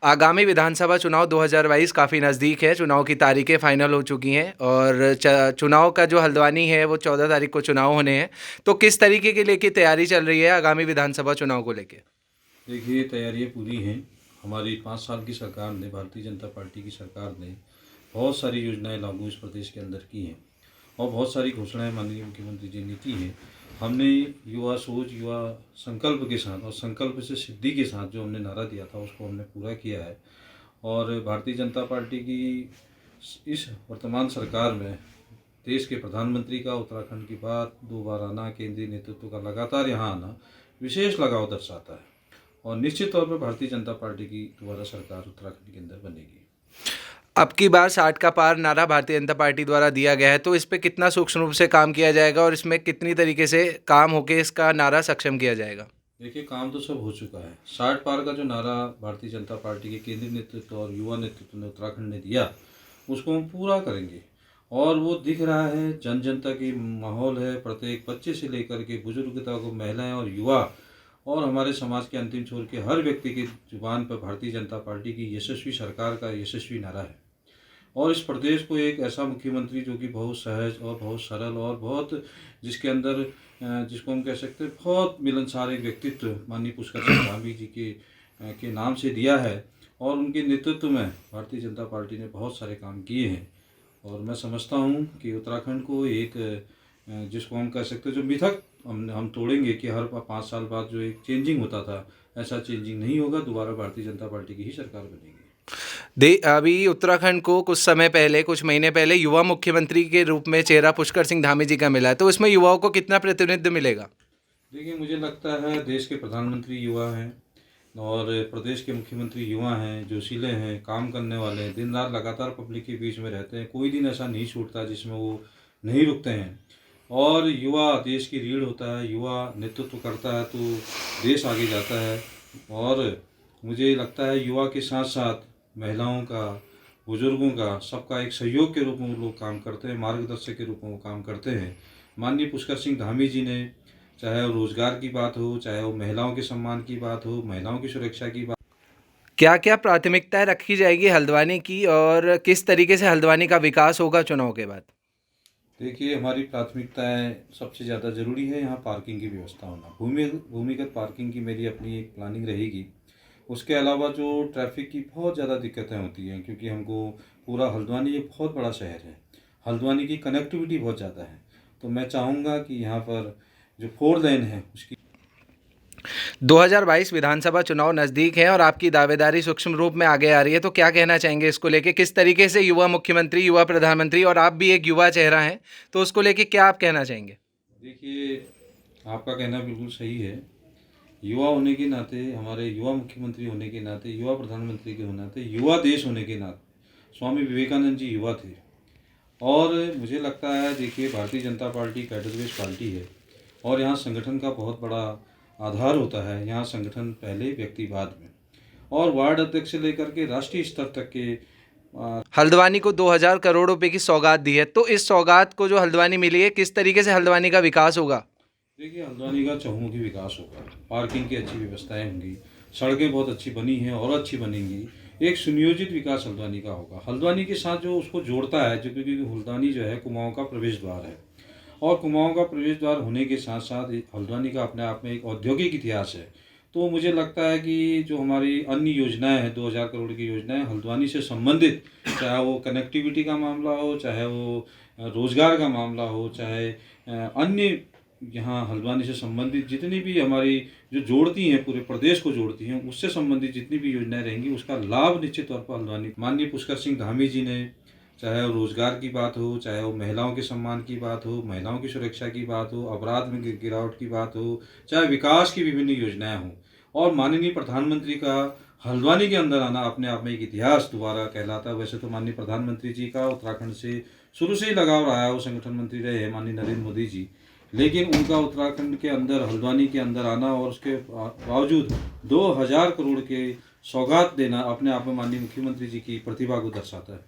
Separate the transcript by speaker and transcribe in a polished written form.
Speaker 1: आगामी विधानसभा चुनाव 2022 काफ़ी नज़दीक है, चुनाव की तारीखें फाइनल हो चुकी हैं और च चुनाव का जो हल्द्वानी है वो 14 तारीख को चुनाव होने हैं। तो किस तरीके की लेके तैयारी चल रही है आगामी विधानसभा चुनाव को लेके?
Speaker 2: देखिए, तैयारियाँ पूरी हैं। हमारी 5 साल की सरकार ने, भारतीय जनता पार्टी की सरकार ने बहुत सारी योजनाएं लागू इस प्रदेश के अंदर की हैं और बहुत सारी घोषणाएं माननीय मुख्यमंत्री जी ने की हैं। हमने युवा सोच, युवा संकल्प के साथ और संकल्प से सिद्धि के साथ जो हमने नारा दिया था उसको हमने पूरा किया है। और भारतीय जनता पार्टी की इस वर्तमान सरकार में देश के प्रधानमंत्री का उत्तराखंड की बात 2 बार आना, केंद्रीय नेतृत्व का लगातार यहाँ आना विशेष लगाव दर्शाता है और निश्चित तौर पर भारतीय जनता पार्टी की दोबारा सरकार उत्तराखंड के अंदर बनेगी।
Speaker 1: अब की बार 60 का पार नारा भारतीय जनता पार्टी द्वारा दिया गया है, तो इस पे कितना सूक्ष्म रूप से काम किया जाएगा और इसमें कितनी तरीके से काम होके इसका नारा सक्षम किया जाएगा?
Speaker 2: देखिए, काम तो सब हो चुका है। 60 पार का जो नारा भारतीय जनता पार्टी के केंद्रीय नेतृत्व और युवा नेतृत्व ने उत्तराखंड ने दिया, उसको हम पूरा करेंगे और वो दिख रहा है। जन जन तक ये माहौल है, प्रत्येक बच्चे से लेकर के बुजुर्ग तक, महिलाएं और युवा और हमारे समाज के अंतिम छोर के हर व्यक्ति की जुबान पर भारतीय जनता पार्टी की यशस्वी सरकार का यशस्वी नारा है। और इस प्रदेश को एक ऐसा मुख्यमंत्री जो कि बहुत सहज और बहुत सरल और बहुत जिसके अंदर जिसको हम कह सकते हैं बहुत मिलनसार एक व्यक्तित्व माननीय पुष्कर सिंह धामी जी के नाम से दिया है। और उनके नेतृत्व में भारतीय जनता पार्टी ने बहुत सारे काम किए हैं और मैं समझता हूँ कि उत्तराखंड को एक जिसको हम कह सकते हैं जो मिथक हम तोड़ेंगे कि हर 5 साल बाद जो एक चेंजिंग होता था, ऐसा चेंजिंग नहीं होगा। दोबारा भारतीय जनता पार्टी की ही सरकार बनेगी।
Speaker 1: अभी उत्तराखंड को कुछ समय पहले, कुछ महीने पहले युवा मुख्यमंत्री के रूप में चेहरा पुष्कर सिंह धामी जी का मिला है, तो इसमें युवाओं को कितना प्रतिनिधित्व मिलेगा?
Speaker 2: देखिए, मुझे लगता है देश के प्रधानमंत्री युवा हैं और प्रदेश के मुख्यमंत्री युवा हैं, जोशीले हैं, काम करने वाले हैं, दिन रात लगातार पब्लिक के बीच में रहते हैं। कोई दिन ऐसा नहीं छूटता जिसमें वो नहीं रुकते हैं। और युवा देश की रीढ़ होता है, युवा नेतृत्व करता है तो देश आगे जाता है। और मुझे लगता है युवा के साथ साथ महिलाओं का, बुजुर्गों का, सबका एक सहयोग के रूप में वो लोग काम करते हैं, मार्गदर्शक के रूप में वो काम करते हैं। माननीय पुष्कर सिंह धामी जी ने, चाहे वो रोजगार की बात हो, चाहे वो महिलाओं के सम्मान की बात हो, महिलाओं की सुरक्षा की बात।
Speaker 1: क्या क्या प्राथमिकताएं रखी जाएगी हल्द्वानी की और किस तरीके से हल्द्वानी का विकास होगा चुनाव के बाद?
Speaker 2: देखिए, हमारी प्राथमिकताएं सबसे ज़्यादा ज़रूरी है यहाँ पार्किंग की व्यवस्था होना। भूमिगत पार्किंग की मेरी अपनी एक प्लानिंग रहेगी। उसके अलावा जो ट्रैफिक की बहुत ज़्यादा दिक्कतें होती हैं, क्योंकि हमको पूरा हल्द्वानी एक बहुत बड़ा शहर है, हल्द्वानी की कनेक्टिविटी बहुत ज़्यादा है। तो मैं चाहूँगा कि यहाँ पर जो 4 लेन है उसकी
Speaker 1: 2022 विधानसभा चुनाव नज़दीक है और आपकी दावेदारी सूक्ष्म रूप में आगे आ रही है, तो क्या कहना चाहेंगे इसको लेके? किस तरीके से युवा मुख्यमंत्री, युवा प्रधानमंत्री और आप भी एक युवा चेहरा हैं, तो उसको लेके क्या आप कहना चाहेंगे?
Speaker 2: देखिए, आपका कहना बिल्कुल सही है। युवा होने के नाते, हमारे युवा मुख्यमंत्री होने के नाते, युवा प्रधानमंत्री के नाते, युवा देश होने के नाते स्वामी विवेकानंद जी युवा थे। और मुझे लगता है, देखिए, Bharatiya Janata party cadre based party है और यहाँ संगठन का बहुत बड़ा आधार होता है। यहाँ संगठन पहले, व्यक्ति बाद में। और वार्ड अध्यक्ष से लेकर के राष्ट्रीय स्तर तक के
Speaker 1: हल्द्वानी को 2000 करोड़ रुपए की सौगात दी है, तो इस सौगात को जो हल्द्वानी मिली है, किस तरीके से हल्द्वानी का विकास होगा?
Speaker 2: देखिए, हल्द्वानी का चहुमुखी विकास होगा, पार्किंग की अच्छी व्यवस्थाएं होंगी, सड़कें बहुत अच्छी बनी हैं और अच्छी बनेंगी। एक सुनियोजित विकास हल्द्वानी का होगा। हल्द्वानी के साथ जो उसको जोड़ता है, जो क्योंकि हल्द्वानी जो है कुमाऊं का प्रवेश द्वार है और कुमाऊं का प्रवेश द्वार होने के साथ साथ हल्द्वानी का अपने आप में एक औद्योगिक इतिहास है। तो मुझे लगता है कि जो हमारी अन्य योजनाएं हैं, 2000 करोड़ की योजनाएं हल्द्वानी से संबंधित, चाहे वो कनेक्टिविटी का मामला हो, चाहे वो रोजगार का मामला हो, चाहे अन्य यहाँ हल्द्वानी से संबंधित जितनी भी हमारी जो जोड़ती हैं, पूरे प्रदेश को जोड़ती हैं, उससे संबंधित जितनी भी योजनाएं रहेंगी उसका लाभ निश्चित तौर पर हल्द्वानी माननीय पुष्कर सिंह धामी जी ने, चाहे वो रोजगार की बात हो, चाहे वो महिलाओं के सम्मान की बात हो, महिलाओं की सुरक्षा की बात हो, अपराध में गिरावट की बात हो, चाहे विकास की विभिन्न योजनाएं हों। और माननीय प्रधानमंत्री का हल्द्वानी के अंदर आना अपने आप में एक इतिहास दोबारा कहलाता है। वैसे तो माननीय प्रधानमंत्री जी का उत्तराखंड से शुरू से ही लगाव रहा है, वो संगठन मंत्री रहे हैं माननीय नरेंद्र मोदी जी, लेकिन उनका उत्तराखंड के अंदर, हल्द्वानी के अंदर आना और उसके बावजूद 2000 करोड़ के सौगात देना अपने आप में माननीय मुख्यमंत्री जी की प्रतिभा को दर्शाता है।